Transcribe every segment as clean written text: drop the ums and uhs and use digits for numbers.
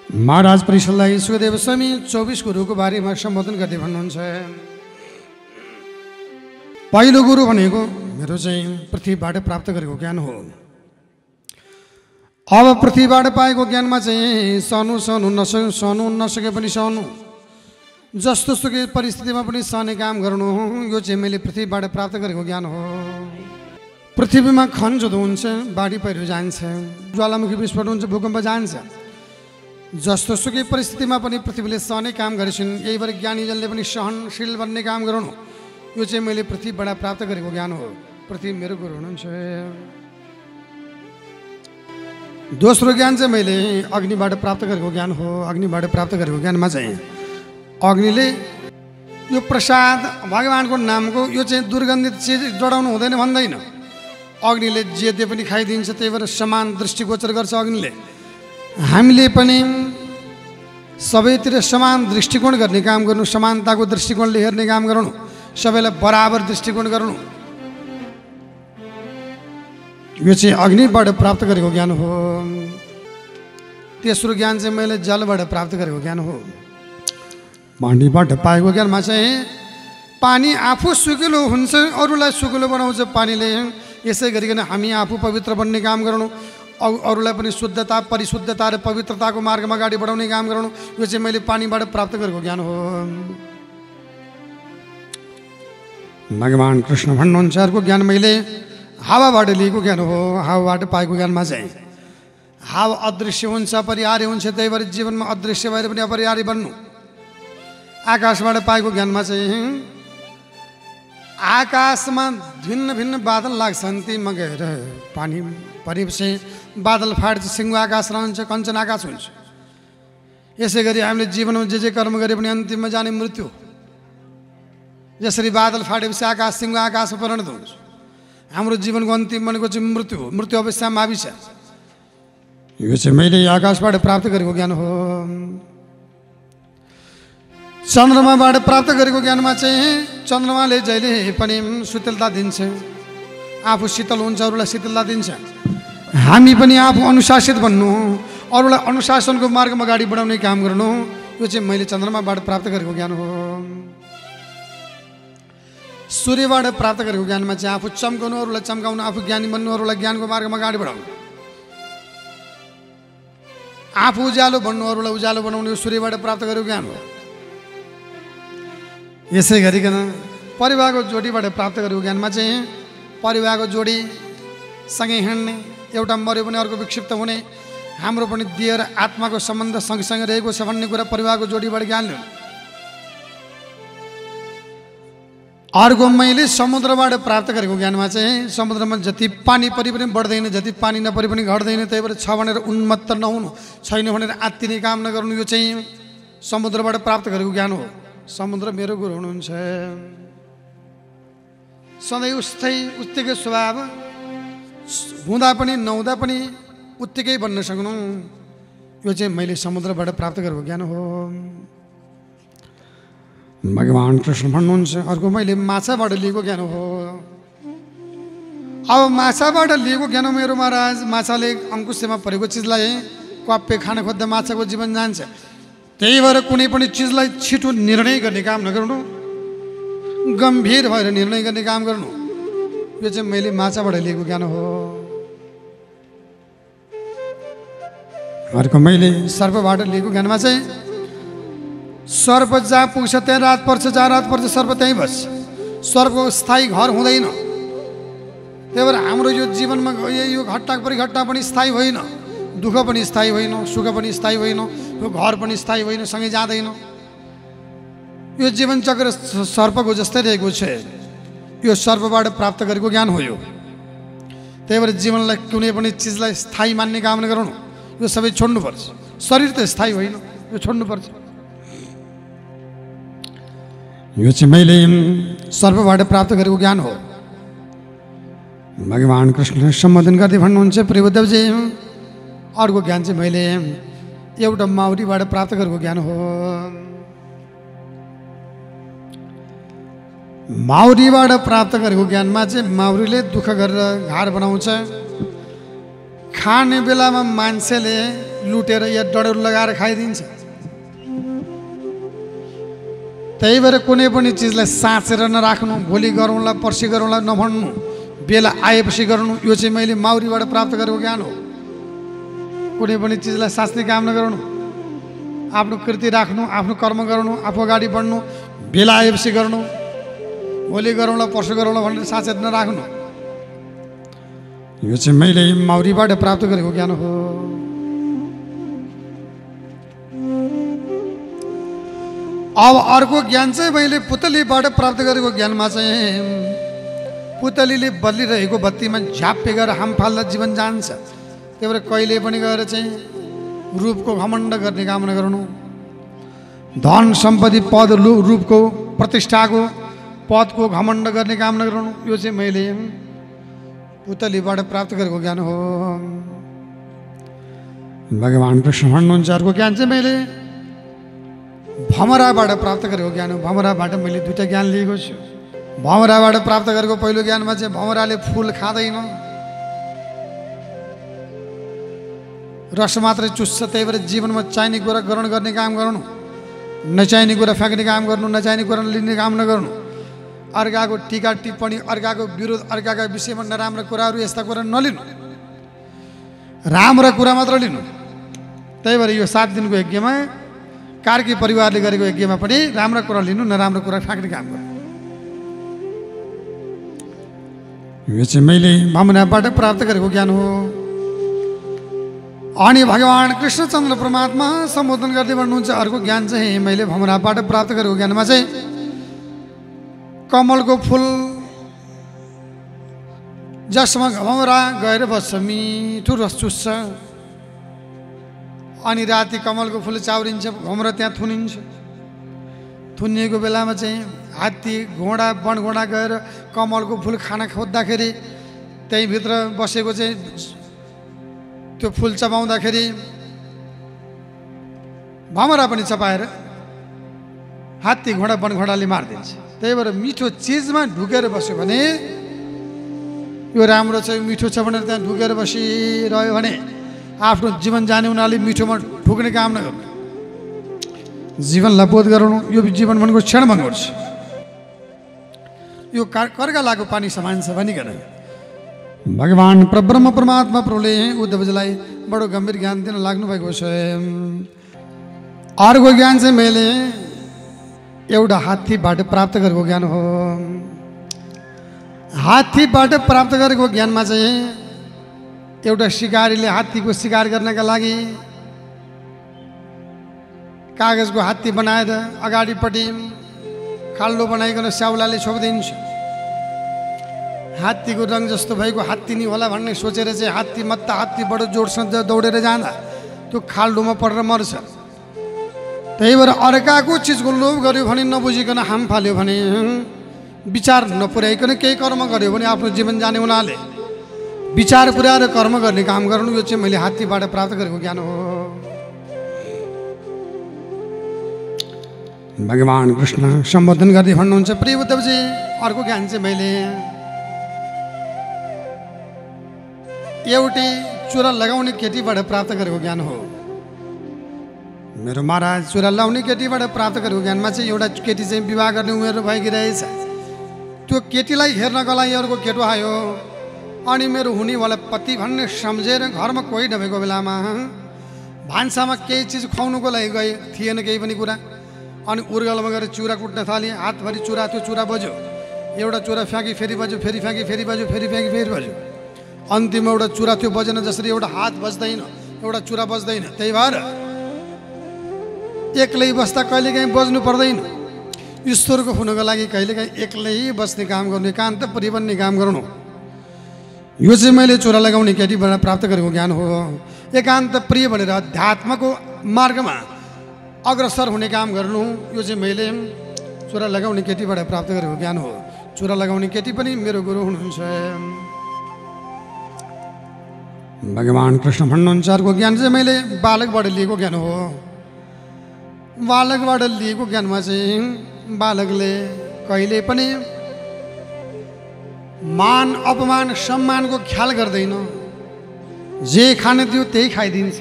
महाराज परिषदलाई सुखदेव स्वामी 24 गुरुको बारेमा सम्बोधन गर्दै भन्नुहुन्छ, पहिलो गुरु भनेको मेरो चाहिँ पृथ्वीबाट प्राप्त गरेको ज्ञान हो। अब पृथ्वीबाट पाएको ज्ञानमा चाहिँ सहनु नसके पनि सहनु, जस्तो सुकै परिस्थितिमा पनि सहने काम गर्नु, यो चाहिँ मैले पृथ्वीबाट प्राप्त गरेको ज्ञान हो। पृथ्वीमा खनजोत हुन्छ, बाढी पहिरो जान्छ, ज्वालामुखी विस्फोट हुन्छ, भूकम्प जान्छ, जस्तो सुकै परिस्थितिमा पनि पृथ्वीले सहने काम गरेछन्। यही भएर ज्ञानीजनले पनि सहनशील बन्ने काम गराउनु, यो चाहिँ मैले पृथ्वीबाट प्राप्त गरेको ज्ञान हो। पृथ्वी मेरो गुरु हुनुहुन्छ। दोस्रो ज्ञान चाहिँ मैले अग्निबाट प्राप्त गरेको ज्ञान हो। अग्निबाट प्राप्त गरेको ज्ञानमा चाहिँ अग्निले यो प्रसाद भगवानको नामको यो चाहिँ दुर्गन्धित चिज जडाउनु हुँदैन भन्दैन। अग्निले जे दे पनि खाइदिन्छ, त्यही भएर समान दृष्टिगोचर गर्छ अग्निले। हामीले पनि सबैतिर समान दृष्टिकोण गर्ने काम गर्नु, समानताको दृष्टिकोणले हेर्ने काम गराउनु, सबैलाई बराबर दृष्टिकोण गर्नु, यो चाहिँ अग्निबाट प्राप्त गरेको ज्ञान हो। तेस्रो ज्ञान चाहिँ मैले जलबाट प्राप्त गरेको ज्ञान हो। पानीबाट पाएको ज्ञानमा चाहिँ पानी आफू सुकिलो हुन्छ, अरूलाई सुकिलो बनाउँछ पानीले। यसै गरिकन हामी आफू पवित्र बन्ने काम गराउनु, अरूलाई पनि शुद्धता परिशुद्धता र पवित्रताको मार्गमा अगाडि बढाउने काम गराउनु, यो चाहिँ मैले पानीबाट प्राप्त गरेको ज्ञान हो। भगवान कृष्ण भन्नुहुन्छ, अर्को ज्ञान मैले हावाबाट लिएको ज्ञान हो। हावाबाट पाएको ज्ञानमा चाहिँ हावा अदृश्य हुन्छ, अपरिहार्य हुन्छ, त्यही भएर जीवनमा अदृश्य भएर पनि अपरिहार्य बन्नु। आकाशबाट पाएको ज्ञानमा चाहिँ आकाशमा भिन्न भिन्न बादल लाग्छन्, तीमा गएर पानी परेपछि बादल फाट्छ, सिङ्गो आकाश रहन्छ, कञ्चन आकाश हुन्छ। यसै गरी हामीले जीवनमा जे कर्म गरे पनि अन्तिममा जाने मृत्यु। जसरी बादल फाटेपछि आकाश सिङ्गो आकाशमा परिणत हुन्छ, हाम्रो जीवनको अन्तिम भनेको चाहिँ मृत्यु हो। मृत्यु अवस्थामा आविछ, यो चाहिँ मैले आकाशबाट प्राप्त गरेको ज्ञान हो। चन्द्रमाबाट प्राप्त गरेको ज्ञानमा चाहिँ चन्द्रमाले जहिले पनि शीतलता दिन्छ, आफू शीतल हुन्छ, अरूलाई शीतलता दिन्छ। हामी पनि आफू अनुशासित बन्नु, अरूलाई अनुशासनको मार्गमा अगाडि बढाउने काम गर्नु, यो चाहिँ मैले चन्द्रमाबाट प्राप्त गरेको ज्ञान हो। सूर्यबाट प्राप्त गरेको ज्ञानमा चाहिँ आफू चम्काउनु, अरूलाई चम्काउनु, आफू ज्ञानी बन्नु, अरूलाई ज्ञानको मार्गमा अगाडि बढाउनु, आफू उज्यालो बन्नु, अरूलाई उज्यालो बनाउनु, यो सूर्यबाट प्राप्त गरेको ज्ञान हो। यसै गरिकन परिवारको जोडीबाट प्राप्त गरेको ज्ञानमा चाहिँ परिवारको जोडी सँगै हिँड्ने, एउटा मऱ्यो भने अर्को विक्षिप्त हुने, हाम्रो पनि देह र आत्माको सम्बन्ध सँगसँगै रहेको छ भन्ने कुरा परिवारको जोडीबाट ज्ञान लिनु। अर्को मैले समुद्रबाट प्राप्त गरेको ज्ञानमा चाहिँ समुद्रमा जति पानी परि पनि बढ्दैन, जति पानी नपरि पनि घट्दैन, त्यही भएर छ भनेर उन्मत्त नहुनु, छैन भनेर आत्तिने काम नगर्नु, यो चाहिँ समुद्रबाट प्राप्त गरेको ज्ञान हो। समुद्र मेरो गुरु हुनुहुन्छ। सधैँ उत्तिकै स्वभाव हुँदा पनि नहुँदा पनि उत्तिकै बन्न सक्नु, यो चाहिँ मैले समुद्रबाट प्राप्त गरेको ज्ञान हो। भगवान कृष्ण भन्नुहुन्छ, अर्को मैले माछाबाट लिएको ज्ञान हो। अब माछाबाट लिएको ज्ञान मेरो महाराज, माछाले अङ्कुशमा परेको चिजलाई क्वाप्पे खान खोज्दा माछाको जीवन जान्छ। त्यही भएर कुनै पनि चिजलाई छिटो निर्णय गर्ने काम नगर्नु, गम्भीर भएर निर्णय गर्ने काम गर्नु, यो चाहिँ मैले माछाबाट लिएको ज्ञान हो। अर्को मैले सर्पबाट लिएको ज्ञानमा चाहिँ सर्प जहाँ पुग्छ त्यहाँ रात पर्छ, जहाँ रात पर्छ सर्प त्यहीँ बस्छ। सर्पको स्थायी घर हुँदैन। त्यही भएर हाम्रो यो जीवनमा यो घटना परिघटना पनि स्थायी होइन, दुःख पनि स्थायी होइन, सुख पनि स्थायी होइन, यो घर पनि स्थायी होइन, सँगै जाँदैन। यो जीवन चक्र सर्पको जस्तै रहेको छ। यो सर्पबाट प्राप्त गरेको ज्ञान हो यो। त्यही भएर जीवनलाई कुनै पनि चिजलाई स्थायी मान्ने काम नगर्नु, यो सबै छोड्नुपर्छ। शरीर त स्थायी होइन, यो छोड्नुपर्छ। यो चाहिँ मैले सर्पबाट प्राप्त गरेको ज्ञान हो। भगवान कृष्णले सम्बोधन गर्दै भन्नुहुन्छ, प्रियदेवजी अर्को ज्ञान चाहिँ मैले एउटा माउरीबाट प्राप्त गरेको ज्ञान हो। माउरीबाट प्राप्त गरेको ज्ञानमा चाहिँ माउरीले दुःख गरेर घार बनाउँछ। खाने बेलामा मान्छेले लुटेर या डडेलो लगाएर खाइदिन्छ। त्यही भएर कुनै पनि चिजलाई साँचेर नराख्नु, भोलि गरौँला पर्सि गरौँला नभन्नु, बेला आएपछि गर्नु, यो चाहिँ मैले माउरीबाट प्राप्त गरेको ज्ञान हो। कुनै पनि चिजलाई साँच्ने काम नगर्नु, आफ्नो कृति राख्नु, आफ्नो कर्म गर्नु, आफू अगाडि बढ्नु, बेला आएपछि गर्नु, भोलि गरौँला पर्सि गरौँला भनेर साँचेर नराख्नु। यो चाहिँ मैले माउरीबाट प्राप्त गरेको ज्ञान हो। अब अर्को ज्ञान चाहिँ मैले पुतलीबाट प्राप्त गरेको ज्ञानमा चाहिँ पुतलीले बदलिरहेको बत्तीमा झ्याप्पे गरेर हाम फाल्दा जीवन जान्छ। त्यही भएर कहिले पनि गएर चाहिँ रूपको घमण्ड गर्ने काम नगर्नु, धन सम्पत्ति पद रूपको प्रतिष्ठाको पदको घमण्ड गर्ने काम नगर्नु। यो चाहिँ मैले पुतलीबाट प्राप्त गरेको ज्ञान हो। भगवान् कृष्ण भन्नुहुन्छ अर्को ज्ञान चाहिँ मैले भमराबाट प्राप्त गरेको ज्ञान हो। भमराबाट मैले दुईटा ज्ञान लिएको छु। भमराबाट प्राप्त गरेको पहिलो ज्ञानमा चाहिँ भमराले फुल खाँदैन, रस मात्रै चुस्छ। त्यही भएर जीवनमा चाहिने कुरा ग्रहण गर्ने काम गर्नु, नचाहिने कुरा फ्याँक्ने काम गर्नु, नचाहिने कुरा लिने काम नगर्नु, अर्काको टीका टिप्पणी, अर्काको विरोध, अर्काका विषयमा नराम्रा कुराहरू यस्ता कुरा नलिनु, राम्रा कुरा मात्र लिनु। त्यही भएर यो 7 दिनको यज्ञमा कार्की परिवारले गरेको यज्ञमा पनि राम्रा कुरा लिनु, नराम्रो कुरा फ्याँक्ने काम गर्नु। यो चाहिँ मैले भमराबाट प्राप्त गरेको ज्ञान हो। अनि भगवान् कृष्णचन्द्र परमात्मा सम्बोधन गर्दै भन्नुहुन्छ अर्को ज्ञान चाहिँ मैले भमराबाट प्राप्त गरेको ज्ञानमा चाहिँ कमलको फुल जसमा भमरा गएर बस्छ, मिठो रस चुस्छ। अनि राति कमलको फुल चाउरिन्छ, भमरा त्यहाँ थुनिन्छ। थुनिएको बेलामा चाहिँ हात्ती घोडा वनघोडा गएर कमलको फुल खाना खोज्दाखेरि त्यहीँभित्र बसेको चाहिँ त्यो फुल चबाउँदाखेरि भमरा पनि चपाएर हात्ती घोडा वनघोडाले मारिदिन्छ। त्यही भएर मिठो चिजमा ढुकेर बस्यो भने यो राम्रो छ, मिठो छ भनेर त्यहाँ ढुकेर बसिरह्यो भने आफ्नो जीवन जाने हुनाले मिठोमा ढुक्ने काम नगर्नु, जीवनलाई बोध गराउनु। यो जीवन भनेको क्षणभङ्ग हुन्छ। यो कर्का लागेको पानी समान छ भनिकन भगवान् परब्रह्म परमात्मा प्रभुले उद्धवजीलाई बडो गम्भीर ज्ञान दिन लाग्नु भएको छ। अर्को ज्ञान चाहिँ मैले एउटा हात्तीबाट प्राप्त गरेको ज्ञान हो। हात्तीबाट प्राप्त गरेको ज्ञानमा चाहिँ एउटा शिकारीले हात्तीको शिकार गर्नका लागि कागजको हात्ती बनाएर अगाडिपट्टि खाल्डो बनाइकन स्याउलाले छोपिदिन्छ। हात्तीको रङ जस्तो भएको हात्ती नि होला भन्ने सोचेर चाहिँ हात्ती मत्ता हात्ती बडो जोडसँग दौडेर जाँदा त्यो खाल्डोमा परेर मर्छ। त्यही भएर अर्काको चिजको लोभ गर्यो भने, नबुझिकन हाम फाल्यो भने, विचार नपुर्याइकन केही कर्म गर्यो भने आफ्नो जीवन जाने हुनाले विचार पुर्याएर कर्म गर्ने काम गर्नु। यो चाहिँ मैले हात्तीबाट प्राप्त गरेको ज्ञान हो। भगवान् कृष्ण सम्बोधन गर्दै भन्नुहुन्छ प्रिय उद्धवजी अर्को ज्ञान चाहिँ मैले एउटी चुरा लगाउने केटीबाट प्राप्त गरेको ज्ञान हो। मेरो महाराज चुरा लगाउने केटीबाट प्राप्त गरेको ज्ञानमा चाहिँ एउटा केटी चाहिँ विवाह गर्ने उमेर भएकी रहेछ। त्यो केटीलाई हेर्नको लागि अर्को केटो आयो। अनि मेरो हुनेवाला पति भन्ने सम्झेर घरमा कोही नभएको बेलामा भान्सामा केही चिज खुवाउनुको लागि गए, थिएन केही पनि कुरा। अनि उर्गलमा गएर चुरा कुट्न थालेँ, हातभरि चुरा, त्यो चुरा बज्यो। एउटा चुरा फ्याँकी फेरि बज्यो, फेरि फ्याँकी फेरि बज्यो, फेरि फ्याँकी फेरि बज्यो। अन्तिममा एउटा चुरा त्यो बजेन जसरी एउटा हात बज्दैन, एउटा चुरा बज्दैन। त्यही भएर एक्लै बस्दा कहिलेकाहीँ बज्नु पर्दैन। ईश्वरको हुनको लागि कहिलेकाहीँ एक्लै बस्ने काम गर्नु, एकान्त प्रिय बन्ने काम गर्नु। यो चाहिँ मैले चुरा लगाउने केटीबाट प्राप्त गरेको ज्ञान हो। एकान्त प्रिय भनेर अध्यात्मको मार्गमा अग्रसर हुने काम गर्नु। यो चाहिँ मैले चुरा लगाउने केटीबाट प्राप्त गरेको ज्ञान हो। चुरा लगाउने केटी पनि मेरो गुरु हुनुहुन्छ। भगवान् कृष्ण भन्नुहुन्छ अर्को ज्ञान चाहिँ मैले बालकबाट लिएको ज्ञान हो। बालकबाट लिएको ज्ञानमा चाहिँ बालकले कहिले पनि मान अपमान सम्मानको ख्याल गर्दैन। जे खाने त्यो त्यही खाइदिन्छ।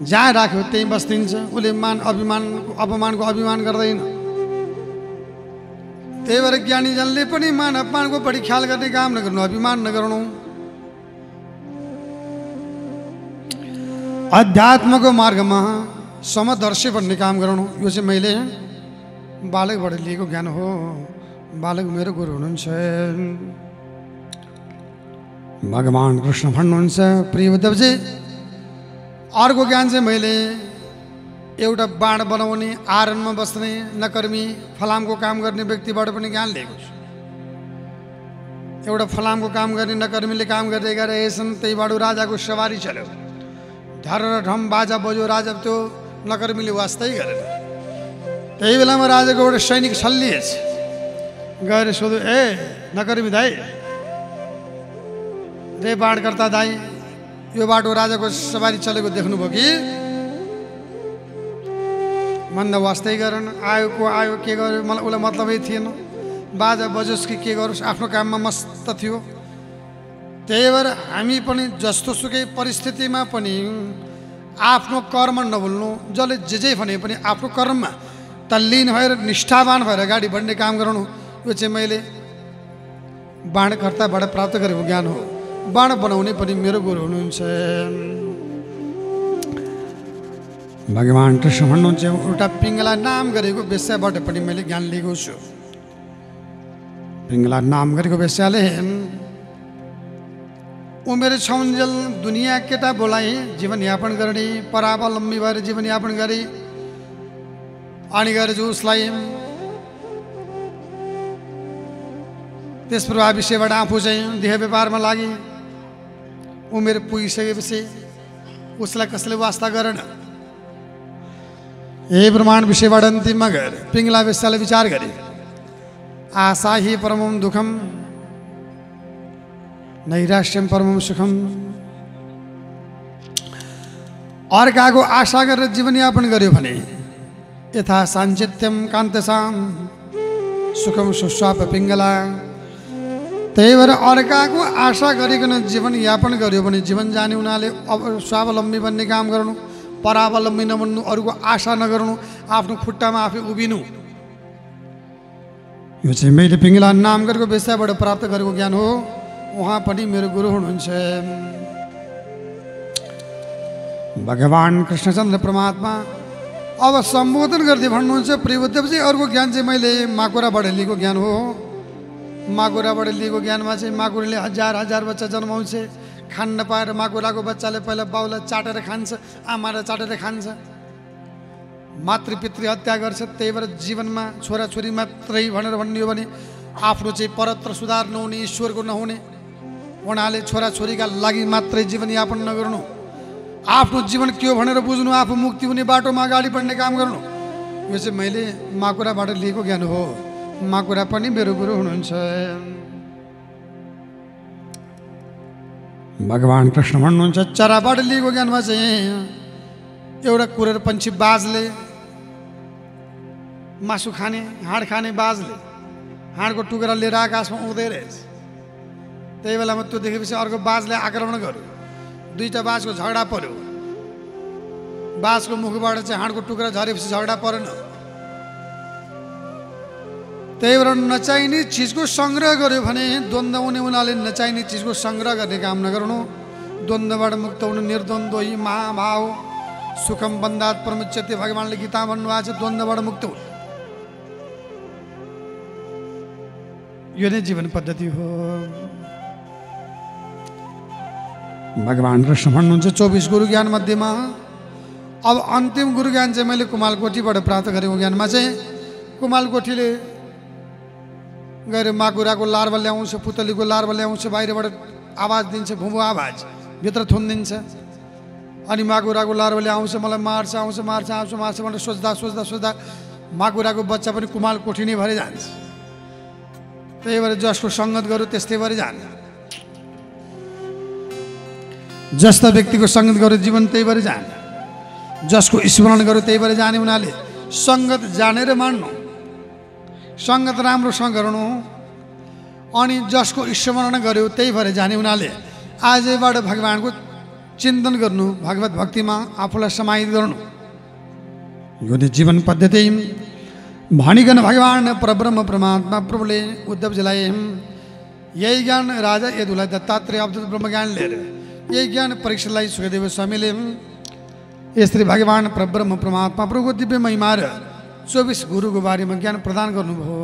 जहाँ राख्यो त्यहीँ बस्दिन्छ। उसले अपमानको अभिमान गर्दैन। त्यही भएर ज्ञानीजनले पनि मान अपमानको बढी ख्याल गर्ने काम नगर्नु, अभिमान नगर्नु। अध्यात्मको मार्गमा समदर्शी भन्ने काम गर्नु। यो चाहिँ मैले बालकबाट लिएको ज्ञान हो। बालक मेरो गुरु हुनुहुन्छ। भगवान कृष्ण भन्नुहुन्छ, प्रिय उद्धवजी, अर्को ज्ञान चाहिँ मैले एउटा बाण बनाउने, आरनमा बस्ने, नकर्मी फलामको काम गर्ने व्यक्तिबाट पनि ज्ञान लिएको छु। एउटा फलामको काम गर्ने नकर्मीले काम गर्दै गरेछन्, त्यहीबाट राजाको सवारी चल्यो। धर र ढम बाजा बज्यो, राजा त्यो नकर्मीले वास्तै गरेन। त्यही बेलामा राजाको एउटा सैनिक छल्लिएछ। गएर सोध्यो, ए नकर्मी दाइ, रे बाणकर्ता दाइ, यो बाटो राजाको सवारी चलेको देख्नुभयो कि? भन्दा वास्तै गरेन। आयो को आयो, के गर्यो, मलाई उसलाई मतलबै थिएन। बाजा बजोस् कि के गरोस्, आफ्नो काममा मस्त थियो। त्यही भएर हामी पनि जस्तो सुकै परिस्थितिमा पनि आफ्नो कर्म नभुल्नु। जसले जे भने पनि आफ्नो कर्ममा तल्लीन भएर निष्ठावान भएर अगाडि बढ्ने काम गराउनु। यो चाहिँ मैले बाणकर्ताबाट प्राप्त गरेको ज्ञान हो। बाण बनाउने पनि मेरो गुरु हुनुहुन्छ। भगवान कृष्ण भन्नुहुन्छ, एउटा पिङ्गला नाम गरेको वेश्याबाट पनि मैले ज्ञान लिएको छु। पिङ्गला नाम गरेको वेश्याले उमेर छौन्जेल दुनियाँ केटा बोलाए, जीवनयापन गर्ने, परावलम्बी भएर जीवनयापन गरे। अनि गएर जो उसलाई त्यस प्रभाव विषयबाट आफू चाहिँ देह व्यापारमा लागे। उमेर पुगिसकेपछि उसलाई कसैले वास्ता गरेन। यही प्रमाण विषयबाट अन्तिममा गएर पिङ्गला वेश्याले विचार गरे, आशा हि परमं दुःखम नैराश्यम परमं सुखम। अर्काको आशा गरेर जीवनयापन गर्यो भने यथा साञ्चित्यम कान्तसाम सुखम सुस्वाप पिङ्गला। त्यही भएर अर्काको आशा गरिकन जीवनयापन गर्यो भने जीवन जाने हुनाले स्वावलम्बी बन्ने काम गर्नु, परावलम्बी नबन्नु, अरूको आशा नगर्नु, आफ्नो खुट्टामा आफै उभिनु। यो चाहिँ मैले पिङ्गला नाम गरेको वेश्याबाट प्राप्त गरेको ज्ञान हो। उहाँ पनि मेरो गुरु हुनुहुन्छ। भगवान कृष्णचन्द्र परमात्मा अब सम्बोधन गर्दै भन्नुहुन्छ, प्रिय उद्धवजी, अर्को ज्ञान चाहिँ मैले माकुराबाट लिएको ज्ञान हो। माकुराबाट लिएको ज्ञानमा चाहिँ माकुराले हजार हजार बच्चा जन्माउँछ। खान नपाएर माकुराको बच्चाले पहिला बाउलाई चाटेर खान्छ, आमालाई चाटेर खान्छ, मातृपितृ हत्या गर्छ। त्यही भएर जीवनमा छोराछोरी मात्रै भनेर भन्ने हो भने आफ्नो चाहिँ परत्र सुधार नहुने, ईश्वरको नहुने हुनाले छोराछोरीका लागि मात्रै जीवनयापन नगर्नु। आफ्नो जीवन के हो भनेर बुझ्नु, आफू मुक्ति हुने बाटोमा अगाडि बढ्ने काम गर्नु। यो चाहिँ मैले माकुराबाट लिएको ज्ञान हो। माकुरा पनि मेरो गुरु हुनुहुन्छ। भगवान कृष्ण भन्नुहुन्छ, चराबाट लिएको ज्ञानमा चाहिँ एउटा कुरेर पन्छी बाजले, मासु खाने हाड खाने बाजले हाडको टुक्रा लिएर आकाशमा उड्दै रहेछ। त्यही बेलामा त्यो देखेपछि अर्को बाजले आक्रमण गर्यो। दुईटा बाजको झगडा पर्यो। बाजको मुखबाट चाहिँ हाडको टुक्रा झरेपछि झगडा परेन। त्यही भएर नचाहिने चिजको सङ्ग्रह गर्यो भने द्वन्द्व हुने हुनाले नचाहिने चिजको सङ्ग्रह गर्ने काम नगर्नु। द्वन्द्वबाट मुक्त हुनु निर्द्वन्द्व हि महाभाव सुखम बन्दात प्रमुच्यते। भगवानले गीता भन्नुभएको छ, द्वन्द्वबाट मुक्त हुनु। यो नै जीवन पद्धति हो। भगवान कृष्ण भन्नुहुन्छ, 24 गुरु ज्ञान मध्येमा अब अन्तिम गुरु ज्ञान चाहिँ मैले कुमालकोठीबाट प्राप्त गरेको ज्ञानमा चाहिँ कुमालकोठीले गएर माकुराको लार्वा ल्याउँछ, पुतलीको लार्वा ल्याउँछ, बाहिरबाट आवाज दिन्छ, भुमु आवाज, भित्र थुनिदिन्छ। अनि माकुराको लार्वाले आउँछ, मलाई मार्छ, आउँछ मार्छ, आउँछ मार्छ भनेर सोच्दा सोच्दा सोच्दा माकुराको बच्चा पनि कुमालकोठी नै भएर जान्छ। त्यही भएर जसको सङ्गत गर्यो त्यस्तै भएर जान्छ। जस्ता व्यक्तिको सङ्गत गर्यो जीवन त्यही भएर जान्छ। जसको स्मरण गर्यो त्यही भएर जाने हुनाले सङ्गत जानेर मान्नु, सङ्गत राम्रोसँग गर्नु। अनि जसको स्मरण गर्यो त्यही भएर जाने हुनाले आजबाट भगवानको चिन्तन गर्नु, भगवत भक्तिमा आफूलाई समाहित गर्नु, यो नै जीवन पद्धति भनिकन भगवान् परब्रह्म परमात्मा प्रभुले उद्धवजीलाई यही ज्ञान राजा यदुलाई दत्तात्रेय अवधूत ब्रह्म ज्ञान लिएर यही ज्ञान परीक्षालाई सुखदेव स्वामीले यसरी भगवान् परब्रह्म परमात्मा प्रभुको दिव्य महिमा र 24 गुरुको बारेमा ज्ञान प्रदान गर्नुभयो।